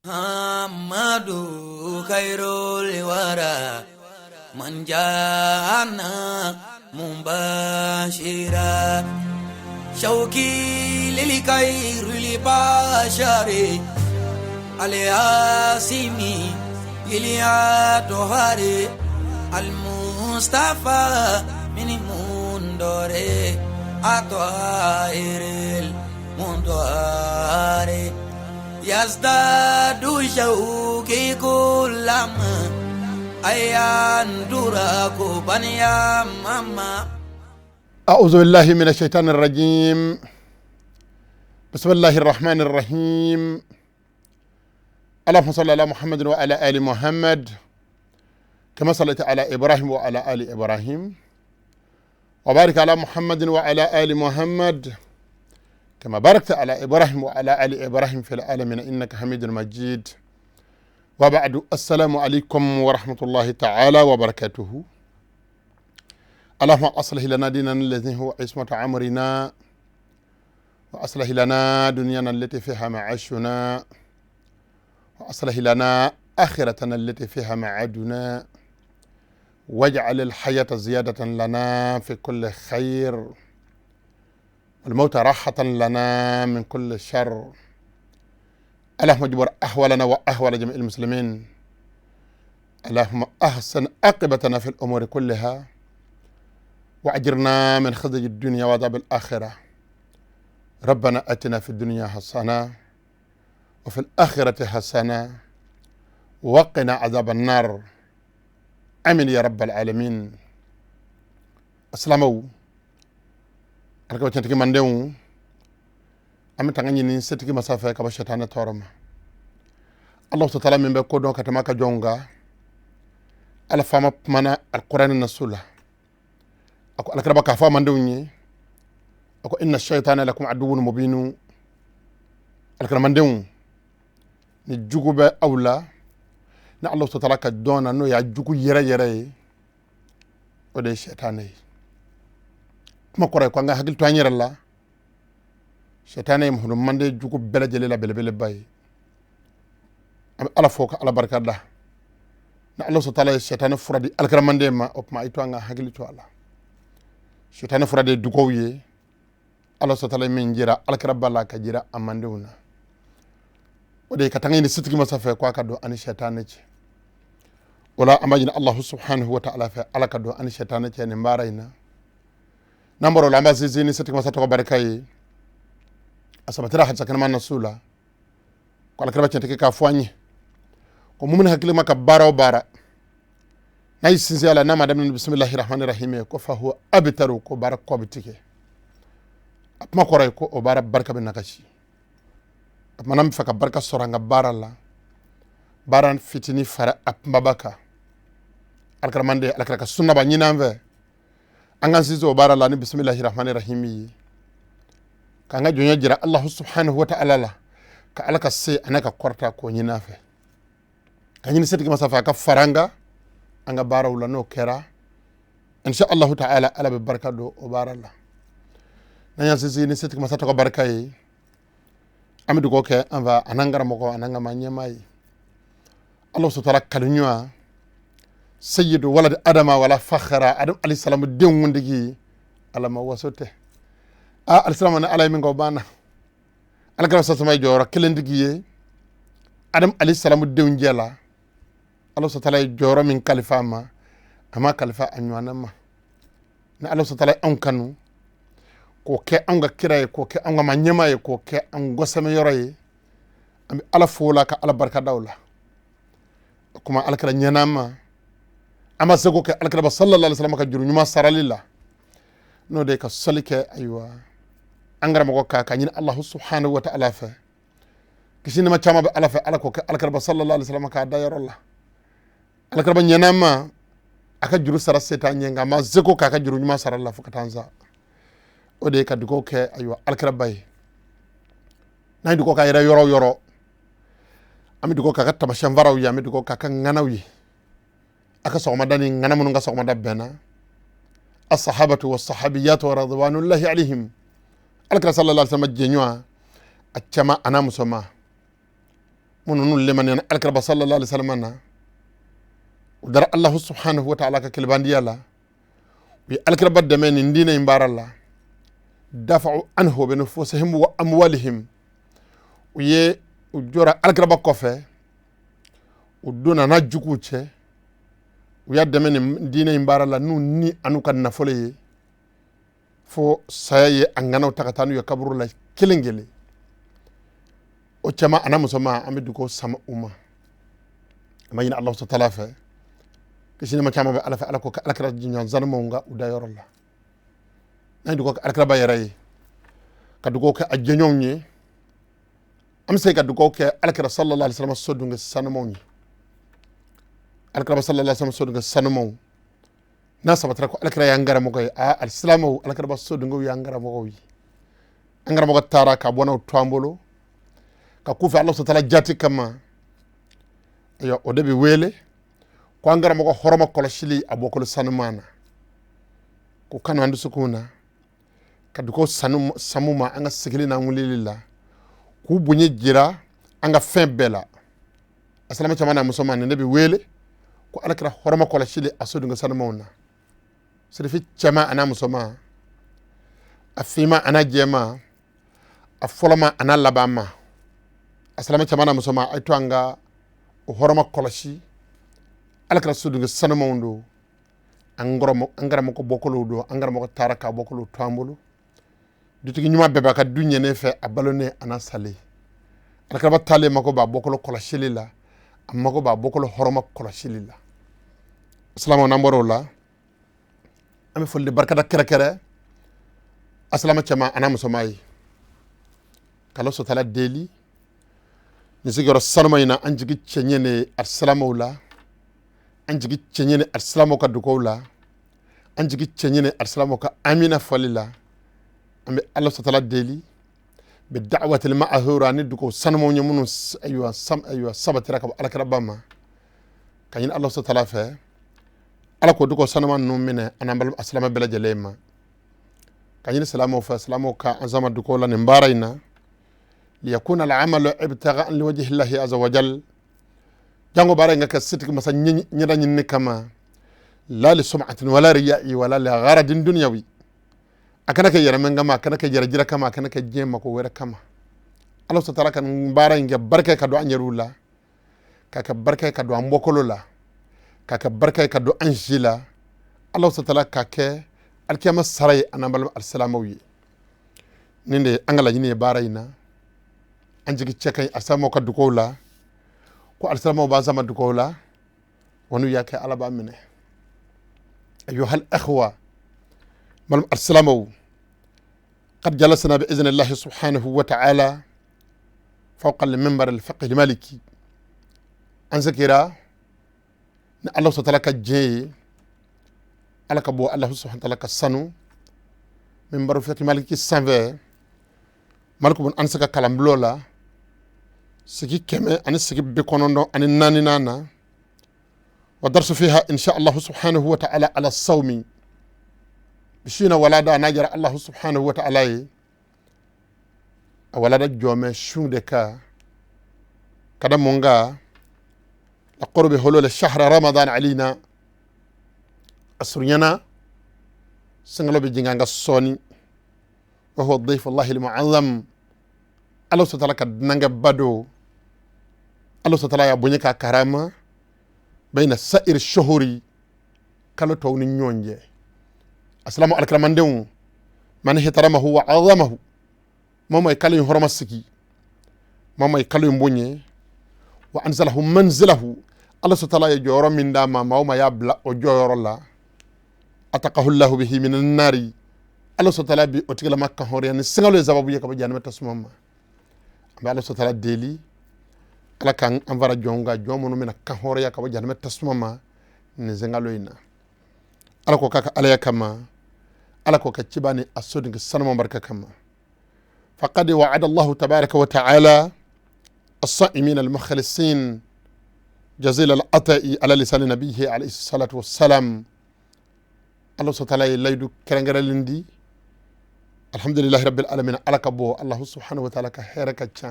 Muhammadu khairul wara man ja'ana mubashira shauki lil khairul bashari al-yasimi iliyatohari al-mustafa min mundore atwairil mundore yazdadu shauki kullama ayan duraku baniya mama. أعوذ بالله من الشيطان الرجيم. بسم الله الرحمن الرحيم. اللهم صل على محمد وعلى آل محمد كما صليت على إبراهيم وعلى آل إبراهيم وبارك على محمد وعلى آل محمد كما باركت على إبراهيم وعلى آل إبراهيم في العالمين إنك حميد مجيد. وبعد السلام عليكم ورحمة الله تعالى وبركاته. اللهم أصلح لنا ديننا الذي هو عصمة أمرنا وأصلح لنا دنيانا التي فيها معاشنا وأصلح لنا آخرتنا التي فيها معادنا واجعل الحياة زيادة لنا في كل خير والموت راحة لنا من كل شر. اللهم اجبر أحوالنا وأحوال جميع المسلمين. اللهم أحسن عاقبتنا في الأمور كلها وأجرنا من خزي الدنيا وعذاب الآخرة. ربنا آتنا في الدنيا حسنة وفي الآخرة حسنة وقنا عذاب النار. آمين يا رب العالمين. السلام عليكم. alaka tantiki mandengu ami tanga nyini setiki masafa ka ba shetana toroma Allah ta'ala min be ko don katama ka jonga ala fama mana alquran nasula ako alakaba ka fama mandengu ako inna ash-shaytana lakum aduwwun mubin. alakaba mandengu ni jugube awla na Allah ta'ala ka dona no ya jugu yere o de shetane kuma kore ko nga hagil to anyiralla shetane mo mande jugo bela jele la bele bay am ala foka ala barkada na Allah subhanahu wa ta'ala shetane furadi alkara mande ma op ma ito nga hagil to ala shetane furadi dugowiye Allah subhanahu wa ta'ala min jira alkara balla ka jira amande una wode ka tangi ni sitiki masafa ko ka do an shetane ci wala amajina Allah subhanahu wa ta'ala fa alaka do an shetane ci ne mbarayna nambaro la mbazizi ni seti masata ko barkai asabatira hadza kana man nasula ko la kraba chanteke ka fwanye ko mumun hakile maka bara bara nay sinzi ala nama dam bismillahir rahmanir rahim ko fa huwa abtaru ko barak ko bitike apma ko ray ko o bara barka ben nakashi manam faka barka soranga baralla baran fitini fara apmbabaka alkramande alkraka sunna ba nyinanve angan sizo bara la ni bismillahir rahmanir rahim ka nga jonya jira Allah subhanahu wa ta'ala la ka alaka se anaka korta ko nyina fe ka nyini seti masafa ka faranga anga bara wala no kera insha Allah ta'ala ala be barka do o bara la nanya sisi ni seti masata ko barka yi amidu ko ke ava anangara moko ananga manyamai Allah subhanahu wa ta'ala kalunwa sayyidu walad adama wala fakhara adam alayhi salam den wondigi alama wasote alayhi salam na alay min go bana alaka sa sama joro kelendigi ye adam alayhi salam den jela Allah subhanahu wa joro min kalifa ma ama kalifa anywana ma na Allah subhanahu an kanu ko ke anga kiraye ko ke anga manyama ye ko ke ango sama yoroye am ala fola ka ala barka dawla kuma alakala nyanama ama sego ke alkaba sallallahu alaihi wasallam ka juru nyuma saralilla no de ka salike aywa angara mako ka nyin Allah subhanahu wa ta'ala fa kisini ma chama ba ala fa alako ke alkaba sallallahu alaihi wasallam ka dayarolla alkaba nyanama aka juru sara setan nyenga ma sego ka juru nyuma saralla fa katanza o de ka dugo ke aywa alkaba bay nay dugo ka yara yoro ami dugo ka tabasham varaw ya ami dugo ka nganawi aka sogma dani ngana mun nga sogma dabbena as-sahabatu was-sahabiyatu wa radwanullahi alaihim alka sallallahu alaihi wasallam jenywa achama ana musoma mununu lemani alkaraba sallallahu alaihi wasallam na udara Allah subhanahu wa ta'ala ka kilbandiya la bi alkaraba deme ni ndina imbaralla dafa'u anhu bi nufusihim wa amwalihim uye ujora alkaraba kofe uduna na jukuche uya deme ni ndina imbaralla nu ni anu kan nafole ye fo saye angana takatanu ya kaburu la kilingeli o chama ana musoma amidu ko sama umma amayina Allah ta'ala fa kishina ma chama be ala fa ala ko alakra jinyan zanmo nga udayorolla nandi ko alakra ba yaray kadu ko ka ajjenyon ni am sey kadu ko ke alakra sallallahu alaihi wasallam sodu nga sanmo ni alakra sallallahu alaihi wasallam sodu nga sanmo na sabatra ko alakra yangara mo koy alislamu alakra ba sodu nga yangara mo koy angara mo tara ka bona twambolo ka kufa Allah ta'ala jati kama yo o debi wele ko angara mo ko horoma kolo shili abokolo sanumana ko kanu andu sukuna kadu ko samuma anga sigili na ngulilila ku bunye jira anga fembela asalama chamana musomani debi wele ko alakra horoma kolo shili asodu nga sanumona sirifi chama ana musoma afima ana jema afolama ana labama asalama chamana musoma aitwanga horoma koloshi alakra sudu nga sanamawndo angara mako bokolo do angara mako taraka bokolo twambolo ditigi nyuma beba ka dunye ne fe abalone ana sale alakra batale mako ba bokolo koloshi lila amako ba bokolo horoma koloshi lila assalamu namboro la ame folde barkata kere asalama chama ana musomai kala so tala deli ni sigoro sarmayna anjigi chenyene arsalamawla anjigi chenyene arsalamawka dukowla anjigi chenyene arsalamawka amina falila ambe Allah ta'ala deli bi da'wati al-ma'hura ni duko sanmo nyamunu aywa sabatira ka alakrabama kayin Allah ta'ala fa ala ko duko sanama no mine anambal aslama bela jalema kayin salamu fa salamu ka azama duko la ne mbaraina liyakuna al'amalu ibtigha li wajhi Allah azza wa jal jango bare nga ka sitiki masa nyida nyinni kama la li sum'atin wala riya'i wala li gharadin dunyawi akana ka yara menga ma akana ka yara jira kama akana ka jema ko wera kama Allah ta'ala kan bare nga barka ka do anyarula ka barka ka do ambokolola ka barka ka do anjila Allah ta'ala ka ke alkiyama saray anambal alsalamawi ninde angala nyini barayna anjigi chekai asamo ka dukola ko alsalamo ba zama dukola wonu yake alaba mine ayuha al-akhwa mal alsalamo قد جلسنا بإذن الله سبحانه وتعالى فوق المنبر الفقه المالكي أنذكر الله سبحانه وتعالى جي على كبو الله سبحانه وتعالى سنو منبر الفقه المالكي سانفي مالك بن أنسك كلام بلولا سكي كمي أن سكي بكونوندو أن ناني نانا ودرس فيها إن شاء الله سبحانه وتعالى على الصوم بشينا ولادا ناجر الله سبحانه وتعالى ولادا جومي شون دكا كدا مونغا لقرب حلول الشهر رمضان علينا أسرينا سنغلو بجنغانغا سوني وهو الضيف الله المعظم الله سبحانه كدنغا بدو الله سبحانه يبنيكا كرامة بين سائر الشهور كالو توني نيونجي السلام عليكم مندون من احترمه وعظمه ماما يكالو يحرم السكي ماما يكالو يمبوني وأنزله منزله الله سبحانه يجور من داما ماما يبلا وجور الله أتقه الله به من النار الله سبحانه بي أتقل مكة هوريان سنغلو يزابو يكبو جانمة تسمما أما الله سبحانه ديلي ala kan anvara jonga jomono mena kahore ya kabo janme tasmama nizengalo ina ala ko kaka ala kama ala ko kachibani asodi sanama barka kama faqad wa'ada Allah tabaraka wa ta'ala as-sa'imin al-mukhlisin jazil al-ata'i ala lisan nabiyhi alayhi salatu wassalam Allah subhanahu wa ta'ala kerengara lindi alhamdulillah rabbil alamin ala kabo Allah subhanahu wa ta'ala ka heraka cha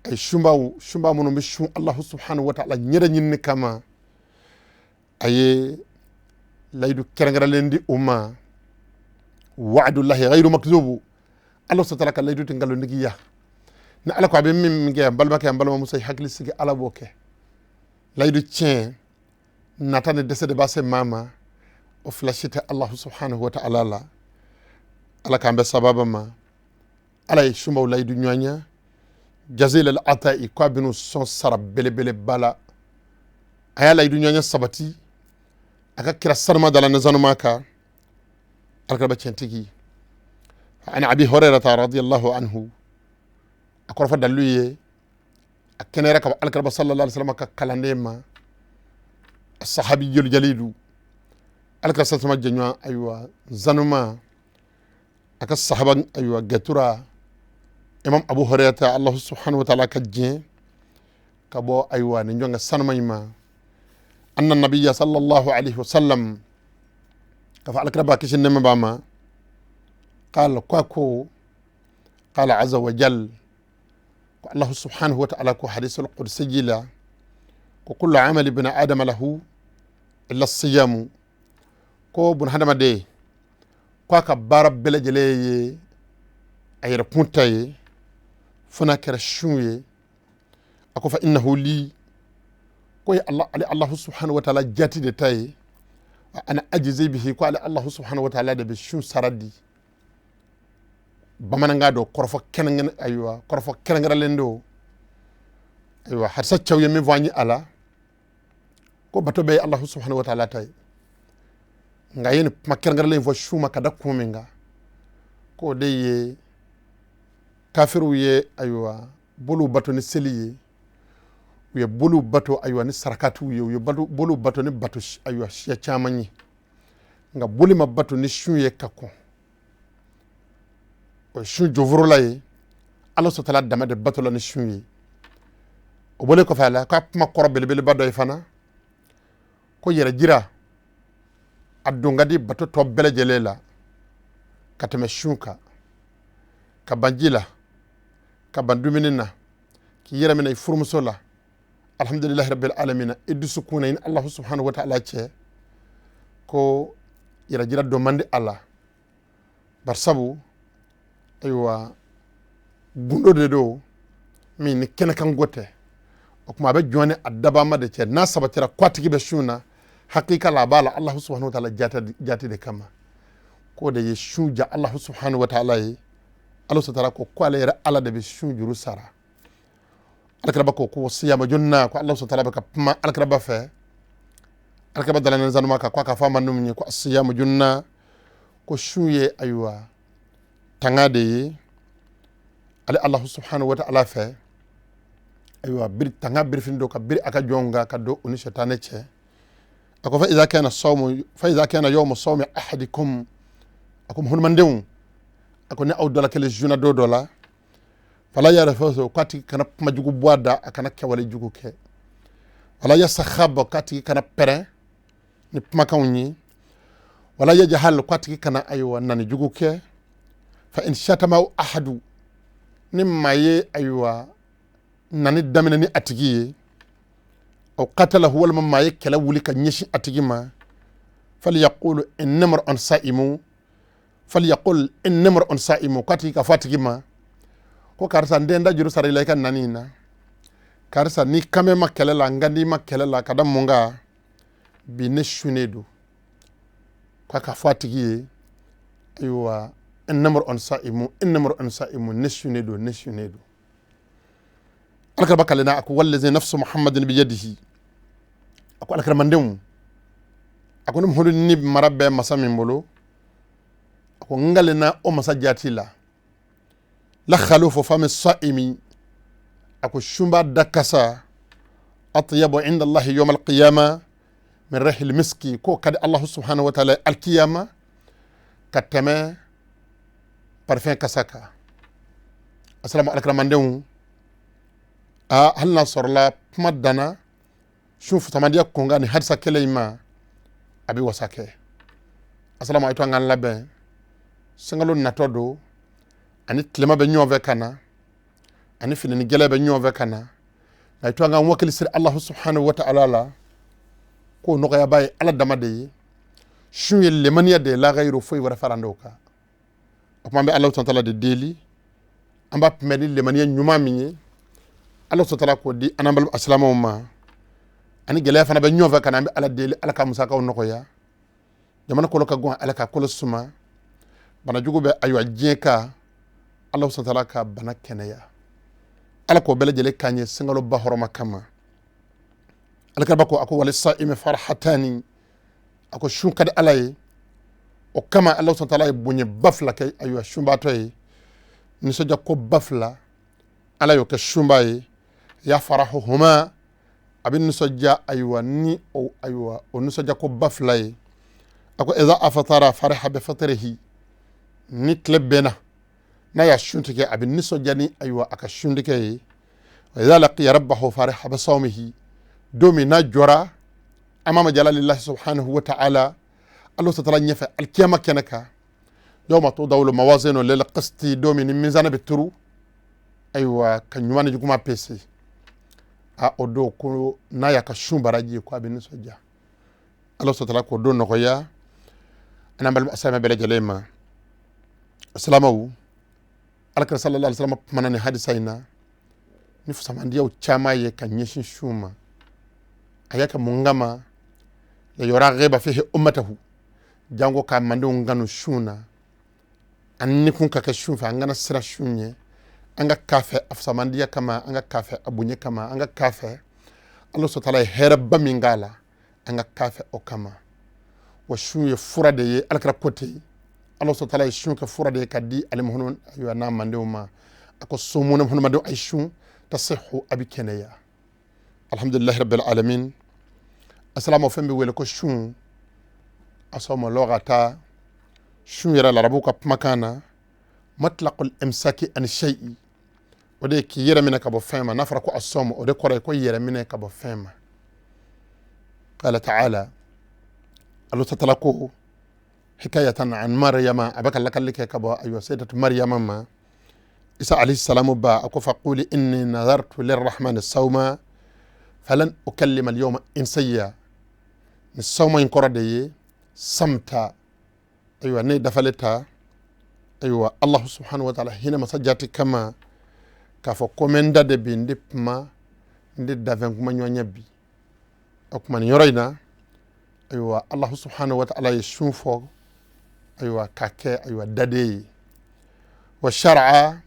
ay shumba munum be shun Allah subhanahu wa ta'ala nyeda nyinni kama aye laydu kerengaralendi umma wa'dullahi ghayru makzubu Allah subhanahu wa ta'ala laydu tingalo ndigiya na ala ko abe mim nge balma musay hakli sigi ala boke laydu tien natane desede basse mama o flashita Allah subhanahu wa ta'ala la ala kambe sababa ma ala shumba laydu nyonya jazil al ata'i ko binu son sara bele bala aya laydu nyonya sabati aka kira sarma dala nazanu maka alkaba centigi ana abi hurairah radiyallahu anhu akor fa daluye akenera ka alkaba sallallahu alaihi wasallam ka kalandema as-sahabi jalidu alka sallallahu janwa aywa zanuma aka sahaba aywa gatura imam abu hurairah Allah subhanahu wa ta'ala kajje kabo aywa ni jonga sanmayma anna nabiyya sallallahu alaihi wasallam kafa alkraba kishin nema bama qala kwako qala azza wa jal ko Allah subhanahu wa ta'ala ko hadithul qudsi jila ko kullu amali ibn adam lahu illa as-siyam ko bun hadama de ko ka barab bele jele ayra puntaye funa kera shunye ako fa innahu li ko Allah subhanahu wa ta'ala jati de tay ana ajize bihi ko Allah subhanahu wa ta'ala de be shun saradi bamananga do korfo kenangen aywa korfo kenangara lendo aywa har sa chaw yemi vani ala ko bato be Allah subhanahu wa ta'ala tay ngayen makenangara len fo shuma kada kuminga ko de ye kafiru ye aywa bolu bato ni seliye ye bolu bato aywa ni sarakatu ye bolu bato ni bato aywa ya chamanyi nga boli ma bato ni shunye kako o shun jovro la ye Allah subhanahu wa ta'ala dama de bato la ni shunye o bole ko fala ka ma koro bele bado e fana ko yera jira adunga di bato to bele jelela katame shunka ka banjila ka banduminina ki yera mina furmusola alhamdulillahi rabbil alamin iddu sukuna in Allah subhanahu wa ta'ala ce ko yera jira do mande Allah barsabu aywa gundo de do min kena kan gote o kuma be jone adaba ma de ce na sabatira kwatiki be shuna hakika la bala Allah subhanahu wa ta'ala jati de kama ko de shuja Allah subhanahu wa ta'ala yi Allah subhanahu ko kwale yera ala de be shujuru sara alkraba ko siyama jonna ko Allah subhanahu wa ta'ala ka ma alkraba fe alkraba dalana zanuma ka ka fama num ko siyama jonna ko shuye aywa tangade yi Allah subhanahu wa ta'ala fe aywa bir tanga bir findo ka bir aka jonga ka do uni shetane che ako fa idha kana yawm sawmi ahadikum akum hun mandewum ako ne awdala kele juna do dola fala ya rafaso kati kana majugu boada akana kewale jugu ke wala ya sakhaba kati kana pere ni makanyi wala ya jahal kati kana aywa nani jugu ke fa in shatama ahadu nimmaye aywa nani damina ni atigiye aw qatalahu wal mammaye kala wuli ka nyeshi atigima falyaqulu innamar an sa'imu falyaqul innamar an sa'imu kati ka fatigima ko karsa ndenda juru sare lay kan nanina karsa ni kame makelela ngandi makelela kada munga bi neshunedo ko ka fatigiye aywa innamar an sa'imu neshunedo alkar bakalina aku wallazi nafsu muhammadin bi yadihi aku alkar mandem aku num hono ni marabbe masamin bolo aku ngalina o masajati la khalufu fami sa'imi aku shumba dakasa atyabu inda Allah yawm al-qiyama min rihil miski ko kad Allah subhanahu wa ta'ala al-qiyama katame parfum kasaka assalamu alaikum mandem halna sorla madana shufu tamadiya konga ni hadsa keleima abi wasake assalamu alaykum ngan labe singalo natodo ani tlema be nyove kana ani fini gelebe nyove kana na to nga wakil sir Allah subhanahu wa ta'ala la ko no ya bay ala damade shun yelle man yade la ghayru foy wara farandoka akmambe Allah ta'ala de deli amba pmeni le man nyuma minyi Allah ta'ala ko di anambal aslamu ma ani gele fana be nyova kana be ala deli ala ka musaka on ko ya jamana ko ka gon ala ka ko suma bana jugube aywa jenka Allah ta'ala ka bana kenaya ala ko bele jele kanye singalo bahoroma kama ala ka bako ako wal sa'im farhatani ako shunka de alay o kama Allah ta'ala bunye bafla kay aywa shumba toy ni so jakko bafla ala yo ka shumba ya farahuhuma abin ni so ja aywa ni o aywa o ni so jakko bafla ako idha afatara faraha bi fatrihi ni tlebena na ya shuntike abin ni so jani aywa aka shundike wa idha laqiya rabbahu faraha bi sawmihi domi na jora amama jalalillahi subhanahu wa ta'ala Allah ta'ala nyefa alkiyama kenaka yawma tudawlu mawazinu lil qisti domi ni mizana bituru aywa kanyumani juguma pesi a odo ko na ya ka shumbaraji ko abin so ja Allah ta'ala ko do no ya anambal asama bele jalema assalamu alaka sallallahu alaihi wasallam manani hadisaina ni fusamandi yaw chama ye kanyeshin shuma ayaka mungama ya yora gheba fihi ummatahu jango ka mande nganu shuna anni kun ka shunfa ngana sira shunye anga kafe afsamandiya kama anga kafe abunye kama anga kafe Allah subhanahu wa ta'ala herba mingala anga kafe okama wa shunye furade ye alakra kote Allah subhanahu wa ta'ala shunka furade kadi alimuhun aywa na mande uma ako sumuna muhun mande aishun tasihhu abikenaya alhamdulillah rabbil alamin assalamu fembe wele ko shun asoma logata shun yara larabu ka makana matlaqul imsaki an shay'i ode ki yera mina ka bo fema nafra ko asoma ode kore ko yera mina ka bo fema qala ta'ala Allah ta'ala ko hikayatan an maryama abaka lakallike ka bo ayu sayyidatu maryama ma isa alayhi salamu ba ako faquli inni nadartu lirrahmani sawma falan ukallima al-yawma insiya ni sawma in korade ye samta aywa ne dafaleta aywa Allah subhanahu wa ta'ala hina masajati kama ka fo komenda de bindi pma ndi daven kuma nyonya bi akuma ni yoroina aywa Allah subhanahu wa ta'ala yashufo aywa kake aywa dade wa shar'a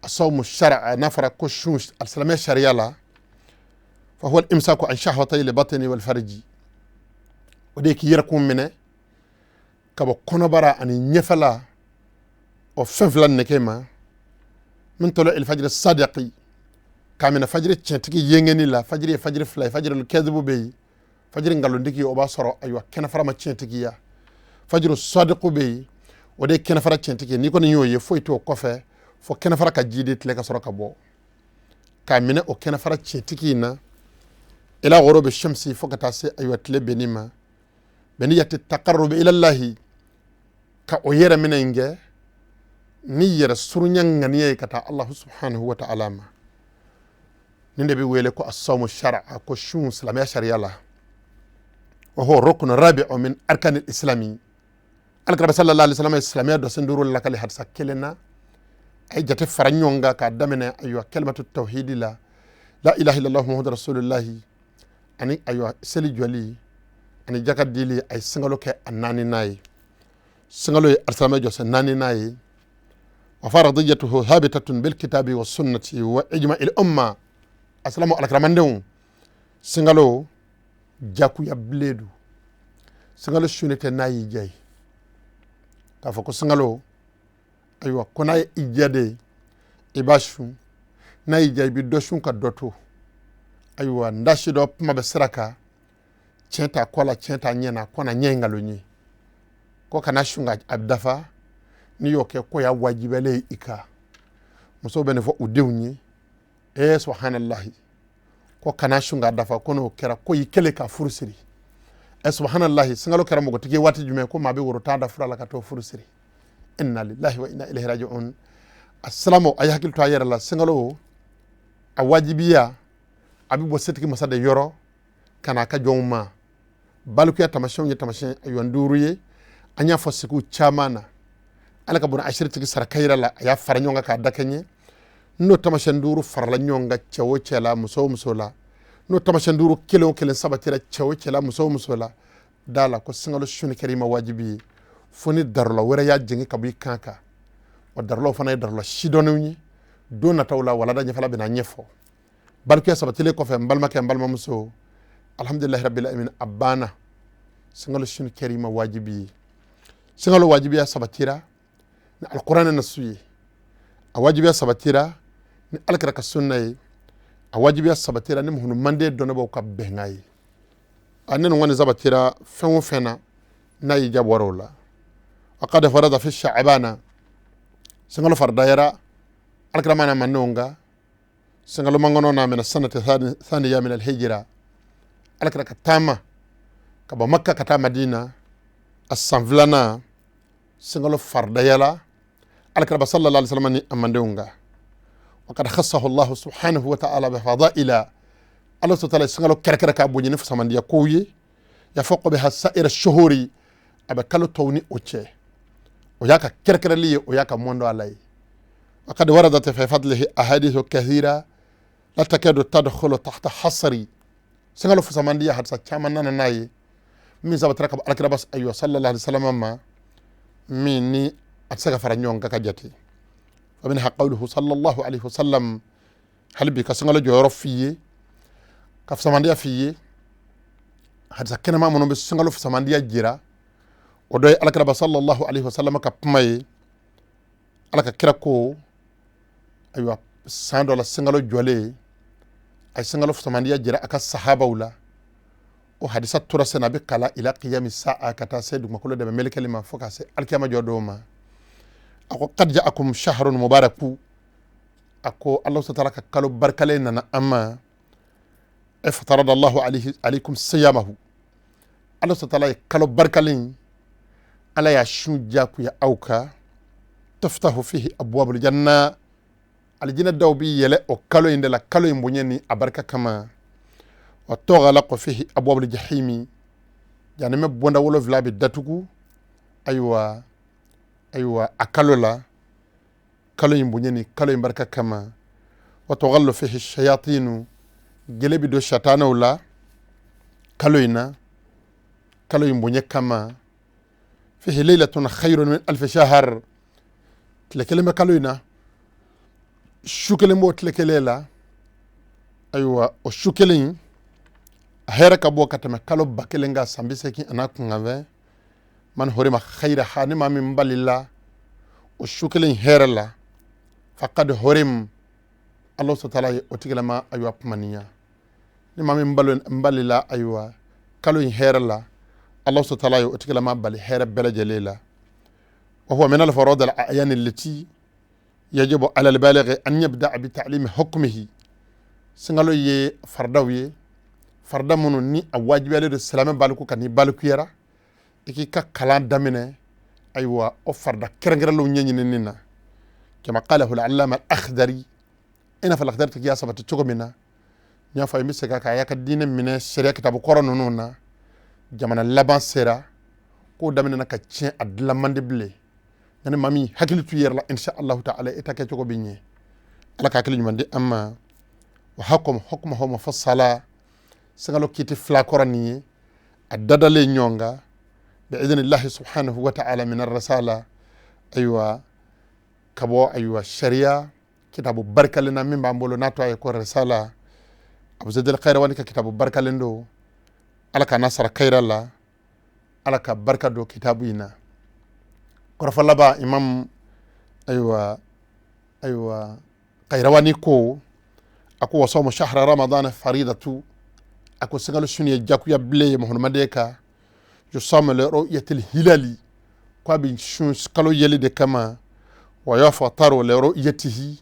asawmu shar'a nafara kushun al-salamiyya sharia la fa huwa al-imsaku an shahwatay al-batni wal farji وديك يركم منه كابو كونبارا اني نيفلا او فنفلا نكيما من طلوع الفجر الصادقي كامنا فجر تشنتكي ييغني لا فجر فلاي فجر الكذب بي فجر غالو ديكي او با سورو ايوا كنا فرما تشنتكي يا فجر الصادق بي ودي كنا فرا تشنتكي نيكو نيو يفويتو كوفه فو كنا فرا كجيدت لك سورو كبو كامنا او كنا فرا تشنتكي نا الى غروب الشمس فوكتاسي ايوا تلبنيما بنية التقرب إلى الله كأوير من إنجا نير سرنيا غنية كتا الله سبحانه وتعالى ما نندبي ويلكو الصوم الشرع كشون سلامية شريعة الله وهو ركن رابع من أركان الإسلامي الكرب صلى الله عليه وسلم الإسلامية دو سندور لك لحد سكلنا أي جت فرنيونغا كدمنا أيوة كلمة التوحيد لا إله إلا الله محمد رسول الله أني أيوة سلي جولي ani jaka dili ay singalo ke anani nay singalo arsalama jo sanani nay wa faradiyatuhu habitatun bil kitabi was sunnati wa ijma'il umma assalamu alakramandeu singalo jaku ya bledu singalo shunete nay jay ka foko singalo aywa konay ijade ibashu nay jay bi doshun ka doto aywa ndashido mabe siraka chenta kola chenta nyena kona nyengalo nyi ko kana shunga abdafa ni yoke ko ya wajibele ika muso bene fo udewni subhanallahi ko kana shunga dafa kono kera ko yikele ka furusiri subhanallahi singalo kera mogo tike wati jume ko mabe woro tada furala ka to furusiri inna lillahi wa inna ilaihi raji'un assalamu ay hakil to ayera la singalo a wajibiya abi bo setiki masade yoro kana ka jongma balku ya tamashin ya tamashin ayonduruye anya fosiku chamana alaka buna ashirtiki sarkaira la ya faranyonga ka dakanye no tamashin duru farla nyonga chawo chela muso la no tamashin duru kilo sabatira chawo chela muso la dala ko singalo shuni kerima wajibi foni darla wera ya jingi kabi kanka wa darlo fana darla shidonuni dona tawla wala da nyafala bina nyefo balku ya sabatile ko fe mbalma muso alhamdulillah rabbil alamin abana singalo shuni kerima wajibi singalo wajibi ya sabatira ni alquran na suyi a wajibi ya sabatira ni alkaraka sunna a wajibi ya sabatira ni muhunu mande dona bo ka bengai anen wani sabatira fen fena na yi jabwarola aqad farada fi sha'bana singalo fardayara alkramana manonga singalo mangono na min sanati thaniya min alhijra alkaraka tama kaba makka kata madina as-sanvlana singalo fardayala alkaraba sallallahu alaihi wasallam ni amandunga وقد خصه الله سبحانه وتعالى بفضائل الله تعالى سنغلو كركرك ابو ني فسمان دي كوي يفوق بها سائر الشهور ابكلو توني اوتشي وياك كركر لي وياك موندو علي وقد وردت في فضله احاديث كثيره لا تكاد تدخل تحت حصري سنغلو فسمان دي حتى كمان ناي من زبط ركب الكربس ايوه صلى الله عليه وسلم ما مني اتسغ فرنيون كاجاتي ومنها قوله صلى الله عليه وسلم هل بك سنغلو جورو فيه كف سمانديا فيه هاد سكنا ما منو بسنغلو في سمانديا جيرا ودوي الكرب صلى الله عليه وسلم كبماي alaka kira ko aywa sando la singalo jole ay singalo futamandiya jira aka sahaba wala o hadisa tura sena be kala ila qiyam sa'a kata saydu makulo de mel kalima foka se alkiyama jodoma ako qad ja'akum shahrun mubaraku ako allah ta'ala ka kalo barkale nana amma iftarada allah alaykum siyamahu allah ta'ala kalo barkale ala ya shuja ku ya auka تفتح فيه أبواب الجنة الجنة دوبي يلا وكلو يندلا كلو يمبونيني أبركة كما وتغلق فيه أبواب الجحيم يعني ما بوندا ولو فلا بدتوكو أيوة أكلو لا كلو يمبونيني كلو يمبركة كما وتغلق فيه الشياطين جلبي دو شيطان ولا كلو ينا كلو يمبوني كما فيه ليلة خير من 1000 شهر تلكلمة كالوينا شوكلمو تلكليلا أيوة وشوكلين هيرك أبوه كتما كالو باكلينغا سامبيسكي أنا كنغاوي من هوريما خير حاني ما من بالله وشوكلين هيرلا فقد هوريم الله سبحانه وتعالى أيوة بمانيا نما من بالله أيوة كالوين هيرلا الله سبحانه وتعالى ما بالي هير بلا جليلا وهو من الفروض الأعيان التي يجب على البالغ أن يبدأ بتعليم حكمه سنغلو يه فردوي فردمونو ني أواجب على السلام بالكو كني بالكو يرا إكي كالان دامنة أيوة أفرد كرنجرلو نينينينا كما قاله العلامة الأخضري إنا في الأخضر تكي أصبت تشوكمنا نيافا يمسكا كاياك الدين من الشريعة كتابو قرانونونا جمانا اللبان سيرا كو دامننا كتشين أدلمان دي بلي يعني مامي حكيلو تيير لا ان شاء الله تعالى اتاكي توكو بيني على كاكلي نماندي اما حكمه مفصلا سغالو كيتي فلاكوراني الددالي نيونغا باذن الله سبحانه وتعالى من الرساله ايوا كبو ايوا الشريعه كتاب بركه لنا من بامبولو ناتو ايكو الرساله ابو زيد الخير وانك كتاب بركه لندو على كنصر خير الله على كبركه دو كتابينا korfa laba imam aywa qayrawani ko ako wasawmu shahra ramadan faridatu ako singalo suniya jaku ya ble mohon madeka yusam li ru'yatil hilali kwa bi shun kalo yeli de kama wa yaftaru li ru'yatihi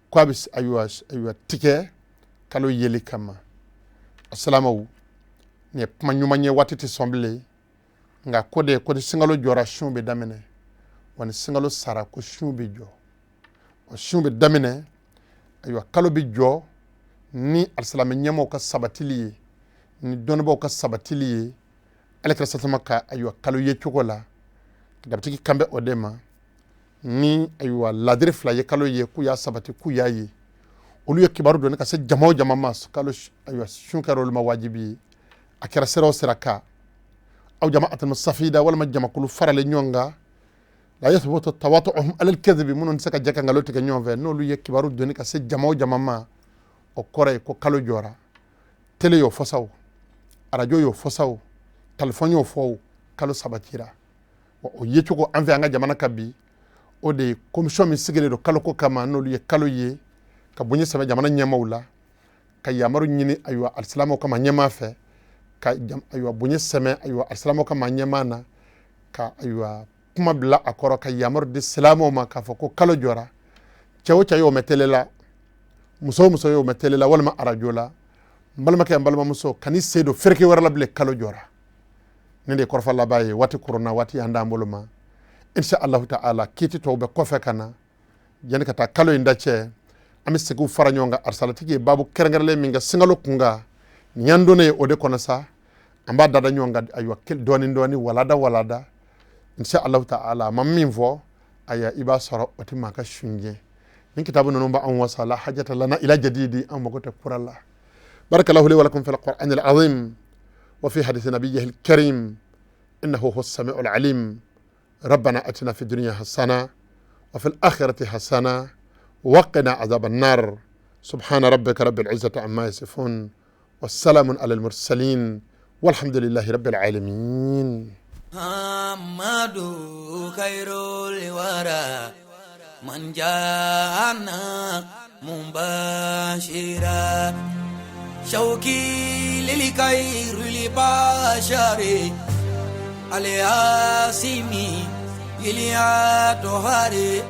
kwa bi aywa tike kalo yeli kama assalamu ne manyumanye watiti somble nga kode singalo jora shun be damene wani singalo sara ko shumbi jo sun bɛ daminɛ ayiwa kalo bɛ jɔ ni alisalami ɲɛmaaw ka sabatili ye ni dɔnnibaaw ka sabatili ye alakira sasama ka ayiwa kalo ye cogo la dabatigi kan bɛ o de ma ni ayiwa ladiri fila ye kalo ye k'u y'a sabati k'u y'a ye olu ye kibaru dɔnni ka se jama o jama ma kalo ayiwa sun kɛra olu ma wajibi ye a kɛra sira o sira kan aw jama'atan safida walima jamakulu faralen ɲɔgɔn kan la yathbutu tawatu'uhum alal kadhibi minnu tɛ se ka jɛ ka nkalon tigɛ ɲɔgɔn fɛ n'olu ye kibaru dɔnni ka se jama o jama ma o kɔrɔ ye ko kalo jɔra tele y'o fɔ saw arajo y'o fɔ saw telefɔni y'o fɔ kalo sabatira o ye cogo an fɛ an ka jamana ka bi o de ye commission min sigilen don kalo ko kama n'olu ye kalo ye ka bonya sɛbɛn jamana ɲɛmaaw la ka yamaru ɲini ayiwa alisilamaw kama ɲɛmaa fɛ ka ayiwa bonya sɛmɛ ayiwa alisilamaw kama ɲɛmaa na ka ayiwa kuma bila a kɔrɔ ka yamaru di silamɛw ma k'a fɔ ko kalo jɔra cɛ o cɛ y'o mɛn tele la muso o muso y'o mɛn tele la walima arajo la n balimakɛ n balimamuso kan'i sen don fereke wɛrɛ la bilen kalo jɔra ne de ye kɔrɔfɔ laban ye waati koronna waati y'an d'an bolo ma insha allahu ta'ala kiiti tɔw bɛ kɔfɛ ka na yanni ka taa kalo in da cɛ an bɛ segiw fara ɲɔgɔn kan arisalatigi ye baabu kɛrɛnkɛrɛnlen min kɛ sinkalo kunkan nin y'an donnen ye o de kɔnɔ sa an b'a dada ɲɔgɔn kan ayiwa dɔɔni dɔɔni walada insha allahu ta'ala a ma min fɔ ayiwa i b'a sɔrɔ o tɛ maa ka sunjɛ nin kitabu ninnu b'an wasa la hajata lana ila jadidi an mago tɛ kura la barakallahu li wa lakum fil qur'anil azim wa fi hadith nabiyyihil karim innahu huwas sami'ul alim ربنا أتنا في الدنيا حسنة وفي الآخرة حسنة وقنا عذاب النار سبحان ربك رب العزة عما يصفون والسلام على المرسلين والحمد لله رب العالمين محمد خير الورى من جاءنا مباشرا شوقي للخير لبشر الياسمي إليا توهاري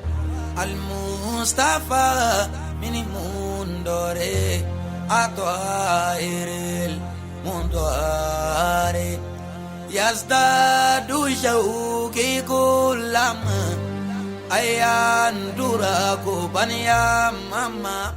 المصطفى من مندوري أطائر المندوري يزداد شوقي كلما أيان دراكو بنيا ماما